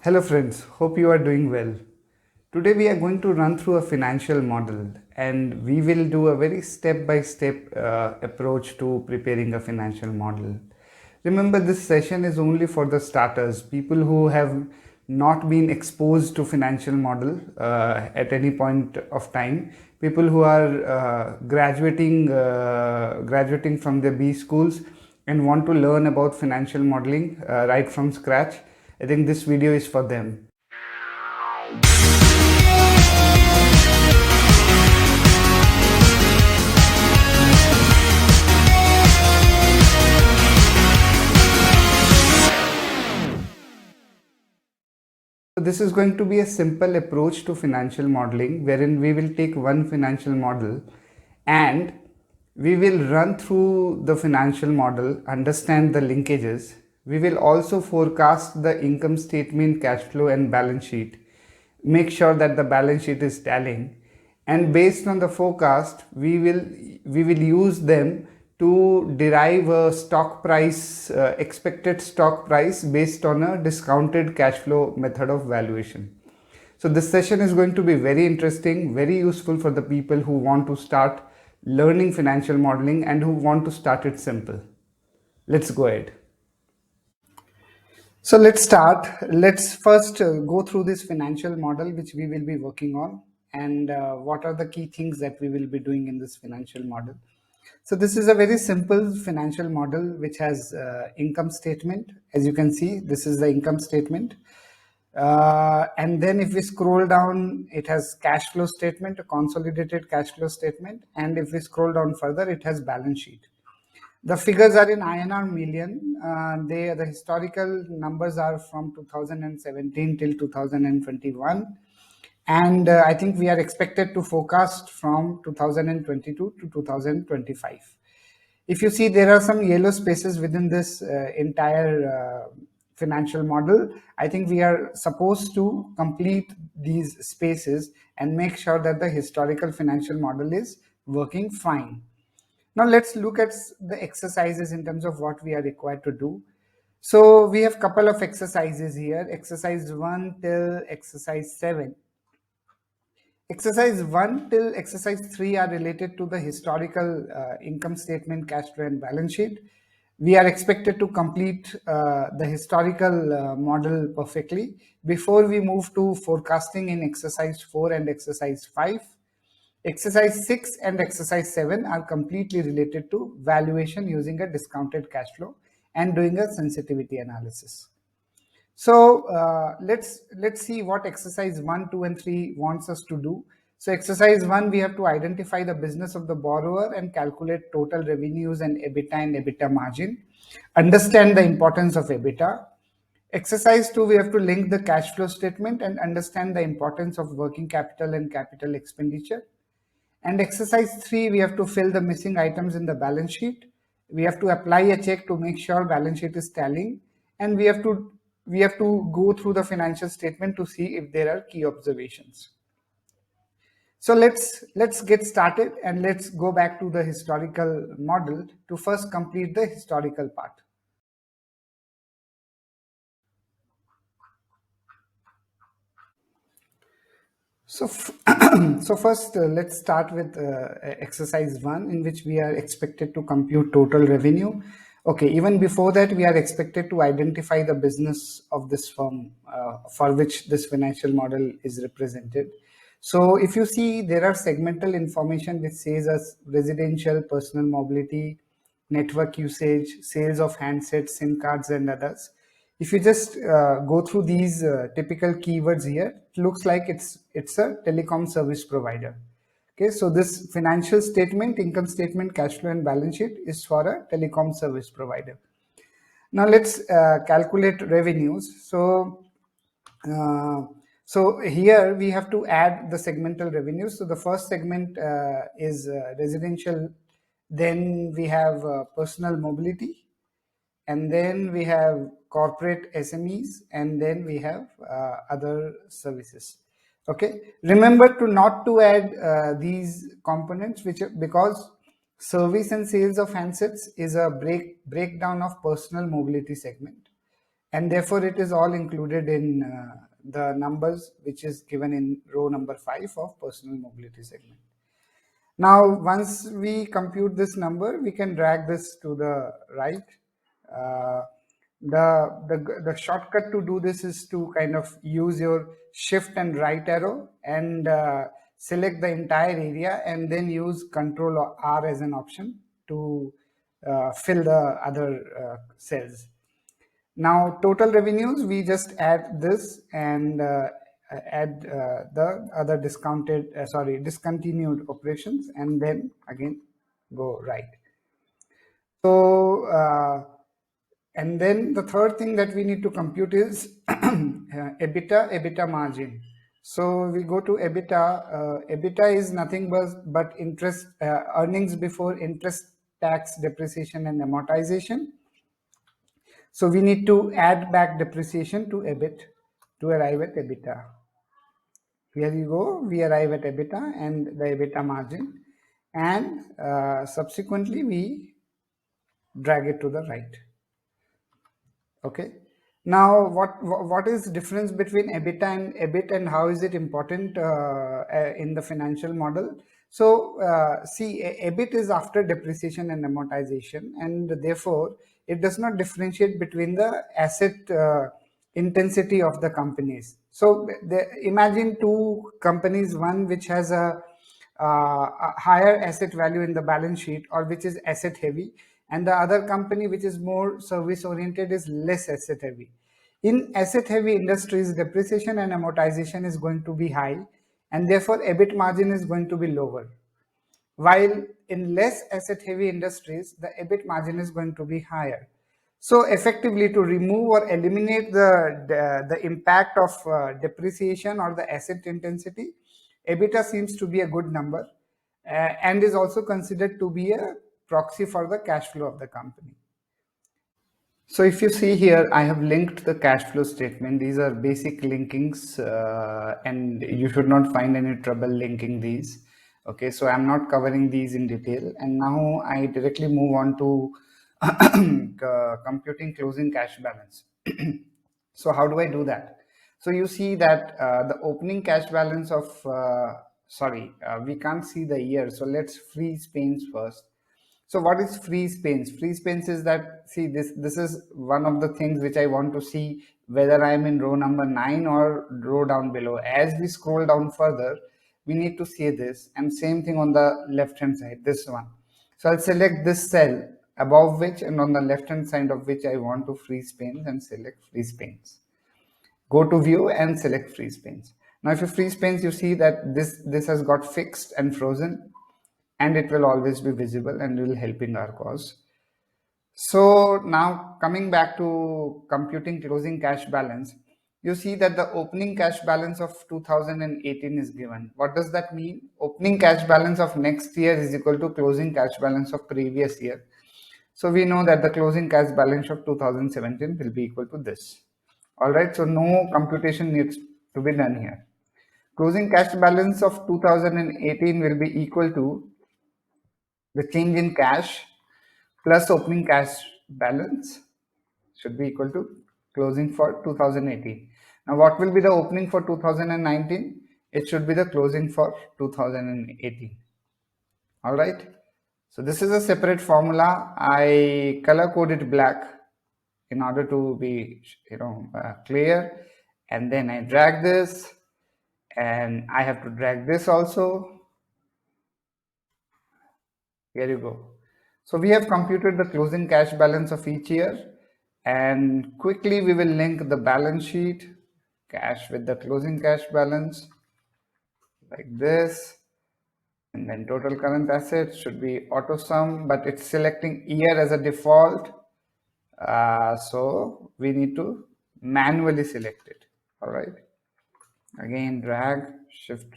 Hello friends, hope you are doing well. Today we are going to run through a financial model and we will do a very step-by-step approach to preparing a financial model. Remember, this session is only for the starters, people who have not been exposed to financial model at any point of time, people who are graduating from their B schools and want to learn about financial modeling right from scratch. I think this video is for them. So this is going to be a simple approach to financial modeling wherein we will take one financial model and we will run through the financial model, understand the linkages. We will also forecast the income statement, cash flow and balance sheet. Make sure that the balance sheet is tallying, and based on the forecast we will use them to derive a stock price, expected stock price based on a discounted cash flow method of valuation. So this session is going to be very interesting, very useful for the people who want to start learning financial modeling and who want to start it simple. Let's go ahead. So let's start. Let's first go through this financial model which we will be working on, and what are the key things that we will be doing in this financial model. So this is a very simple financial model which has income statement. As you can see, this is the income statement. And then if we scroll down, it has cash flow statement, a consolidated cash flow statement. And if we scroll down further, it has balance sheet. The figures are in INR million. The historical numbers are from 2017 till 2021. And I think we are expected to forecast from 2022 to 2025. If you see, there are some yellow spaces within this entire financial model. I think we are supposed to complete these spaces and make sure that the historical financial model is working fine. Now let's look at the exercises in terms of what we are required to do. So we have couple of exercises here, exercise 1 till exercise 7. Exercise 1 till exercise 3 are related to the historical income statement, cash flow and balance sheet. We are expected to complete the historical model perfectly before we move to forecasting in exercise 4 and exercise 5. Exercise 6 and exercise 7 are completely related to valuation using a discounted cash flow and doing a sensitivity analysis. So let's see what exercise 1, 2 and 3 wants us to do. So exercise 1, we have to identify the business of the borrower and calculate total revenues and EBITDA margin. Understand the importance of EBITDA. Exercise 2, we have to link the cash flow statement and understand the importance of working capital and capital expenditure. And exercise 3, we have to fill the missing items in the balance sheet. We have to apply a check to make sure balance sheet is tallying, and we have to go through the financial statement to see if there are key observations. So let's get started and let's go back to the historical model to first complete the historical part. So, so first let's start with exercise 1, in which we are expected to compute total revenue. Okay, even before that, we are expected to identify the business of this firm for which this financial model is represented. So if you see, there are segmental information which says as residential, personal mobility, network usage, sales of handsets, SIM cards and others. If you just go through these typical keywords here, it looks like it's a telecom service provider. Okay, so this financial statement, income statement, cash flow and balance sheet is for a telecom service provider. Now let's calculate revenues. So here we have to add the segmental revenues. So the first segment is residential, then we have personal mobility, and then we have corporate SMEs, and then we have other services. Okay, remember to not to add these components because service and sales of handsets is a breakdown of personal mobility segment, and therefore it is all included in the numbers which is given in row number 5 of personal mobility segment. Now, once we compute this number, we can drag this to the right. Uh, the shortcut to do this is to kind of use your shift and right arrow and select the entire area, and then use Control R as an option to fill the other cells. Now, total revenues, we just add this and add the other discontinued operations, and then again go right. So, and then the third thing that we need to compute is EBITDA margin. So we go to EBITDA. EBITDA is nothing but interest earnings before interest, tax, depreciation, and amortization. So we need to add back depreciation to EBIT to arrive at EBITDA. Here you go, we arrive at EBITDA and the EBITDA margin, and subsequently we drag it to the right. Okay. Now, what is the difference between EBITDA and EBIT, and how is it important in the financial model? So, see, EBIT is after depreciation and amortization, and therefore it does not differentiate between the asset intensity of the companies. So, imagine two companies, one which has a higher asset value in the balance sheet, or which is asset heavy, and the other company which is more service oriented is less asset heavy. In asset heavy industries, depreciation and amortization is going to be high, and therefore EBIT margin is going to be lower. While in less asset heavy industries, the EBIT margin is going to be higher. So effectively, to remove or eliminate the impact of depreciation or the asset intensity, EBITDA seems to be a good number and is also considered to be a proxy for the cash flow of the company. So if you see here, I have linked the cash flow statement. These are basic linkings and you should not find any trouble linking these. Okay, so I'm not covering these in detail. And now I directly move on to computing closing cash balance. So how do I do that? So you see that the opening cash balance of, we can't see the year. So let's freeze panes first. So what is freeze panes? Freeze panes is that, see, this is one of the things which I want to see whether I am in row number 9 or row down below. As we scroll down further, we need to see this, and same thing on the left hand side, this one. So I'll select this cell above which and on the left hand side of which I want to freeze panes, and select freeze panes. Go to view and select freeze panes. Now if you freeze panes, you see that this has got fixed and frozen, and it will always be visible and will help in our cause. So now coming back to computing closing cash balance, you see that the opening cash balance of 2018 is given. What does that mean? Opening cash balance of next year is equal to closing cash balance of previous year. So we know that the closing cash balance of 2017 will be equal to this. All right, so no computation needs to be done here. Closing cash balance of 2018 will be equal to the change in cash plus opening cash balance should be equal to closing for 2018. Now what will be the opening for 2019? It should be the closing for 2018. All right. So this is a separate formula. I color coded black in order to be clear, and then I drag this, and I have to drag this also. Here you go. So we have computed the closing cash balance of each year, and quickly we will link the balance sheet cash with the closing cash balance like this, and then total current assets should be auto sum, but it's selecting year as a default, so we need to manually select it. All right, again drag, shift,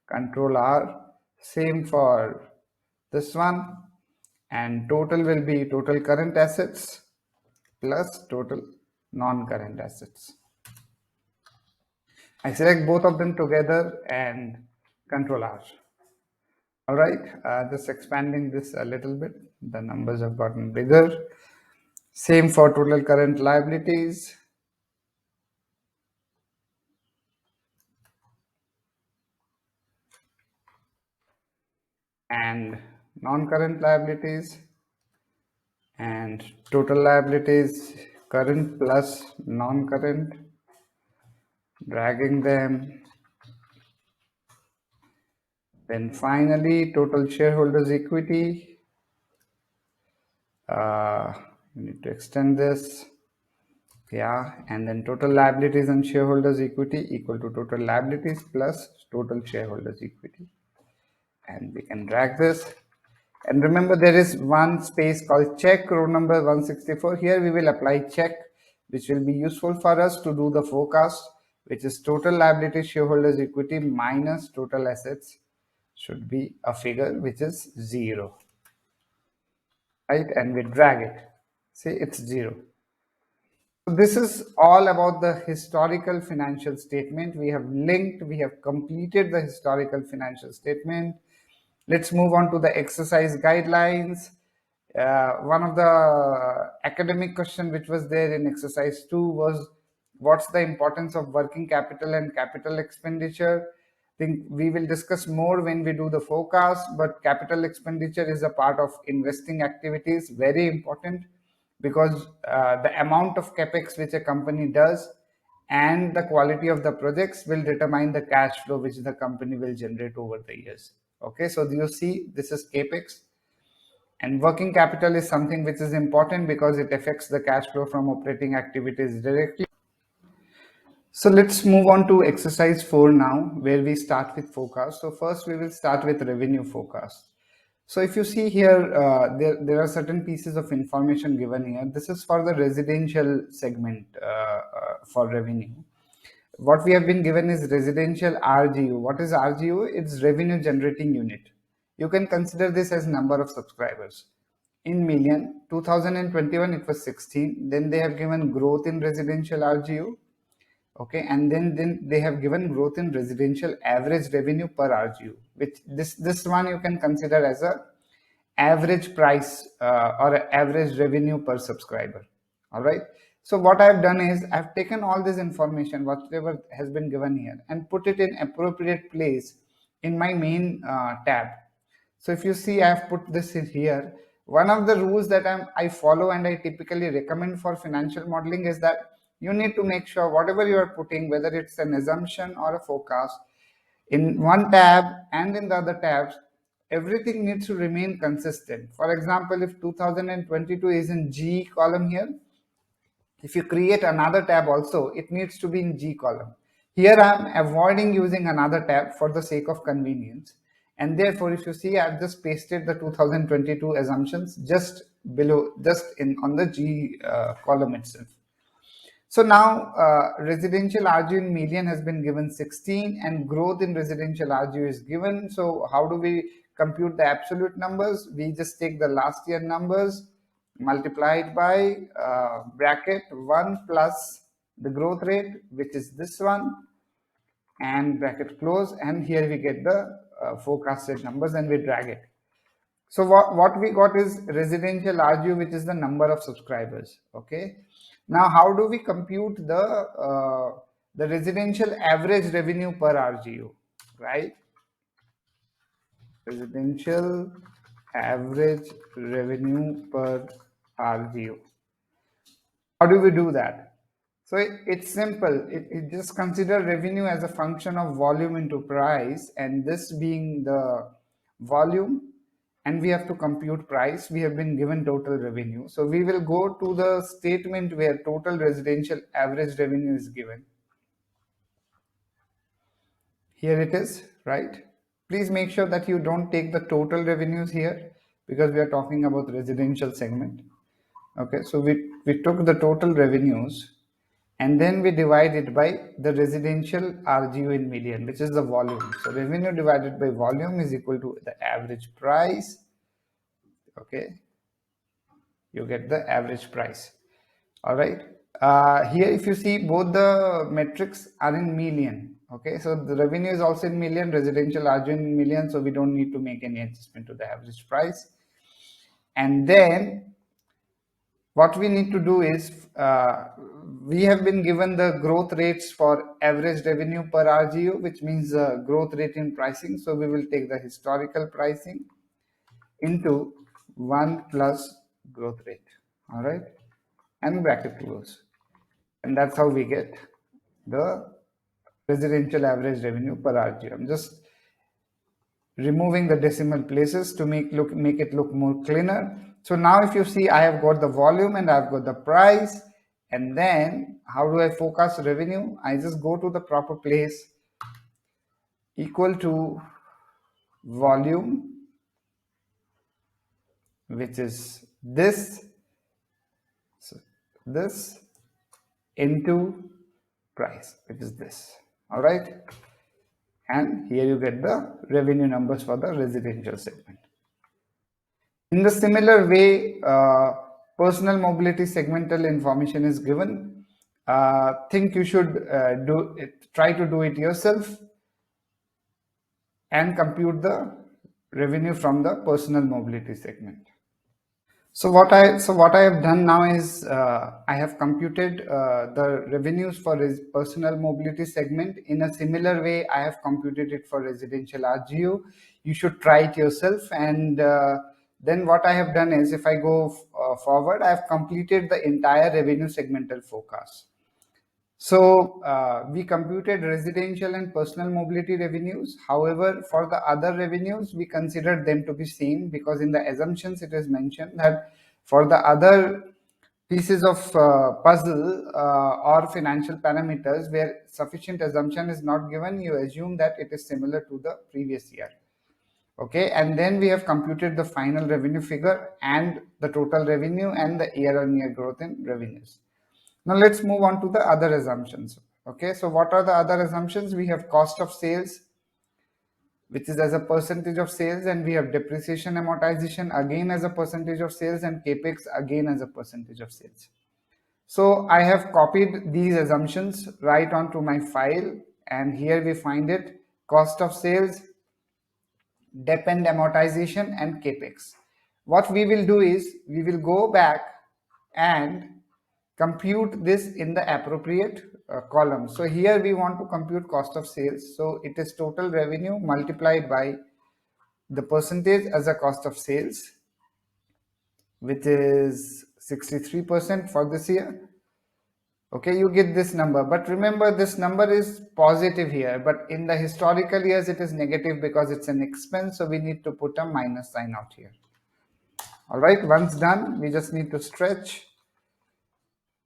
control R, same for this one, and total will be total current assets plus total non-current assets. I select both of them together and control R. All right, just expanding this a little bit, the numbers have gotten bigger. Same for total current liabilities, and non-current liabilities, and total liabilities current plus non-current, dragging them. Then finally total shareholders equity, we need to extend this, yeah, and then total liabilities and shareholders equity equal to total liabilities plus total shareholders equity, and we can drag this. And remember, there is one space called check, row number 164. Here we will apply check, which will be useful for us to do the forecast, which is total liability shareholders equity minus total assets should be a figure which is 0, right? And we drag it. See, it's 0. So this is all about the historical financial statement. We have linked, we have completed the historical financial statement. Let's move on to the exercise guidelines. One of the academic question which was there in exercise 2 was, what's the importance of working capital and capital expenditure? I think we will discuss more when we do the forecast, but capital expenditure is a part of investing activities, very important, because the amount of capex which a company does and the quality of the projects will determine the cash flow which the company will generate over the years. Okay, so you see, this is capex, and working capital is something which is important because it affects the cash flow from operating activities directly. So let's move on to exercise 4 now, where we start with forecast. So first we will start with revenue forecast. So if you see here, there are certain pieces of information given here. This is for the residential segment for revenue. What we have been given is residential RGU. What is RGU? It's revenue generating unit. You can consider this as number of subscribers. In million, 2021 it was 16. Then they have given growth in residential RGU. Okay, and then they have given growth in residential average revenue per RGU, which this one you can consider as a average price or average revenue per subscriber. All right, so what I've done is I've taken all this information, whatever has been given here, and put it in appropriate place in my main tab. So if you see, I have put this in here. One of the rules that I follow and I typically recommend for financial modeling is that you need to make sure whatever you are putting, whether it's an assumption or a forecast, in one tab and in the other tabs, everything needs to remain consistent. For example, if 2022 is in G column here, if you create another tab also, it needs to be in G column. Here I'm avoiding using another tab for the sake of convenience. And therefore, if you see, I've just pasted the 2022 assumptions just below, just in on the G column itself. So now residential RGU in million has been given 16 and growth in residential RGU is given. So how do we compute the absolute numbers? We just take the last year numbers multiplied by bracket 1 plus the growth rate, which is this one, and bracket close, and here we get the forecasted numbers and we drag it. So what we got is residential RGU, which is the number of subscribers. Okay. Now, how do we compute the residential average revenue per RGU, right? Residential average revenue per RGU. How do we do that? So it's simple. It just consider revenue as a function of volume into price, and this being the volume, and we have to compute price. We have been given total revenue. So we will go to the statement where total residential average revenue is given. Here it is, right? Please make sure that you don't take the total revenues here because we are talking about residential segment. Okay, so we took the total revenues and then we divide it by the residential RGU in million, which is the volume. So revenue divided by volume is equal to the average price. Okay, you get the average price. All right, here if you see, both the metrics are in million. Okay, so the revenue is also in million, residential RGU in million, so we don't need to make any adjustment to the average price. And then what we need to do is, we have been given the growth rates for average revenue per RGU, which means growth rate in pricing. So we will take the historical pricing into 1 plus growth rate. All right, and bracket close. And that's how we get the residential average revenue per RGU. I'm just removing the decimal places to make it look more cleaner. So now if you see, I have got the volume and I've got the price. And then how do I forecast revenue? I just go to the proper place, equal to volume, which is this, so this into price, which is this. All right. And here you get the revenue numbers for the residential segment. In the similar way, personal mobility segmental information is given. Think you should try to do it yourself and compute the revenue from the personal mobility segment. So what I have done now is I have computed the revenues for personal mobility segment. In a similar way, I have computed it for residential RGU. You should try it yourself. And then what I have done is, if I go forward, I have completed the entire revenue segmental forecast. So we computed residential and personal mobility revenues. However, for the other revenues, we considered them to be same, because in the assumptions it is mentioned that for the other pieces of puzzle or financial parameters where sufficient assumption is not given, you assume that it is similar to the previous year. Okay, and then we have computed the final revenue figure and the total revenue and the year-on-year growth in revenues. Now let's move on to the other assumptions. Okay, so what are the other assumptions? We have cost of sales, which is as a percentage of sales, and we have depreciation amortization again as a percentage of sales, and capex again as a percentage of sales. So I have copied these assumptions right onto my file, and here we find it: cost of sales, dep and amortization, and capex. What we will do is we will go back and compute this in the appropriate column. So here we want to compute cost of sales. So it is total revenue multiplied by the percentage as a cost of sales, which is 63% for this year. Okay, you get this number, but remember this number is positive here, but in the historical years it is negative because it's an expense, so we need to put a minus sign out here. All right, once done, we just need to stretch,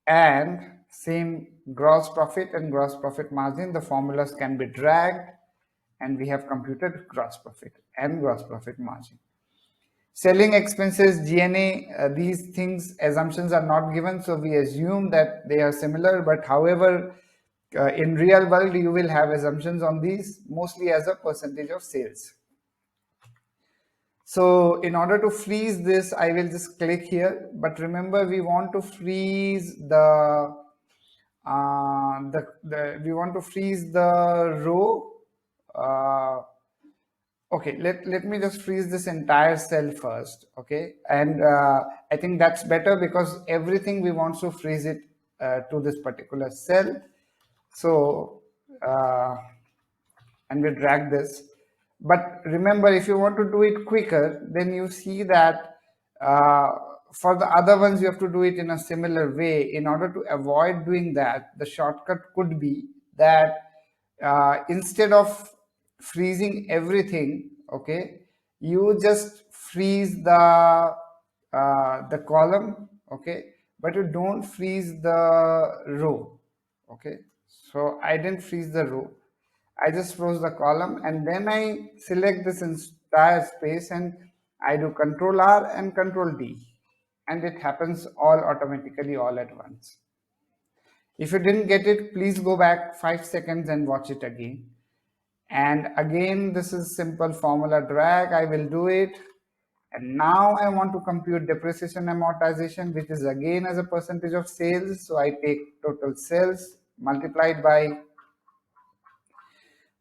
and same gross profit and gross profit margin, the formulas can be dragged, and we have computed gross profit and gross profit margin. Selling expenses, G&A, these things, assumptions are not given, so we assume that they are similar, but however, in real world, you will have assumptions on these, mostly as a percentage of sales. So in order to freeze this, I will just click here, but remember we want to freeze the row. Okay, let me just freeze this entire cell first. Okay, and I think that's better because everything we want to freeze it to this particular cell. So and we drag this. But remember, if you want to do it quicker, then you see that for the other ones, you have to do it in a similar way. In order to avoid doing that, the shortcut could be that instead of freezing everything, okay, you just freeze the column, okay, but you don't freeze the row. Okay, so I didn't freeze the row, I just froze the column, and then I select this entire space and I do Control R and Control D, and it happens all automatically all at once. If you didn't get it, please go back 5 seconds and watch it again. And again, this is simple formula drag. I will do it. And now I want to compute depreciation amortization, which is again as a percentage of sales. So I take total sales multiplied by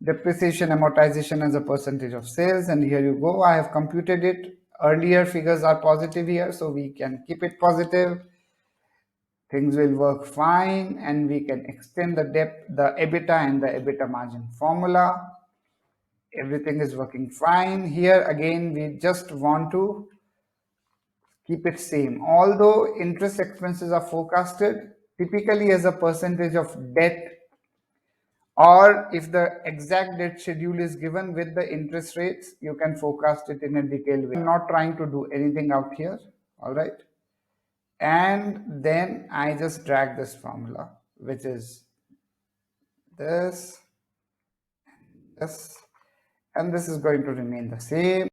depreciation amortization as a percentage of sales, and here you go. I have computed it. Earlier figures are positive here, so we can keep it positive. Things will work fine, and we can extend the EBITDA and the EBITDA margin formula. everything is working fine. Here again, we just want to keep it same. Although interest expenses are forecasted typically as a percentage of debt, or if the exact debt schedule is given with the interest rates, you can forecast it in a detailed way. I'm not trying to do anything out here, all right? And then I just drag this formula, which is this, this, and this is going to remain the same.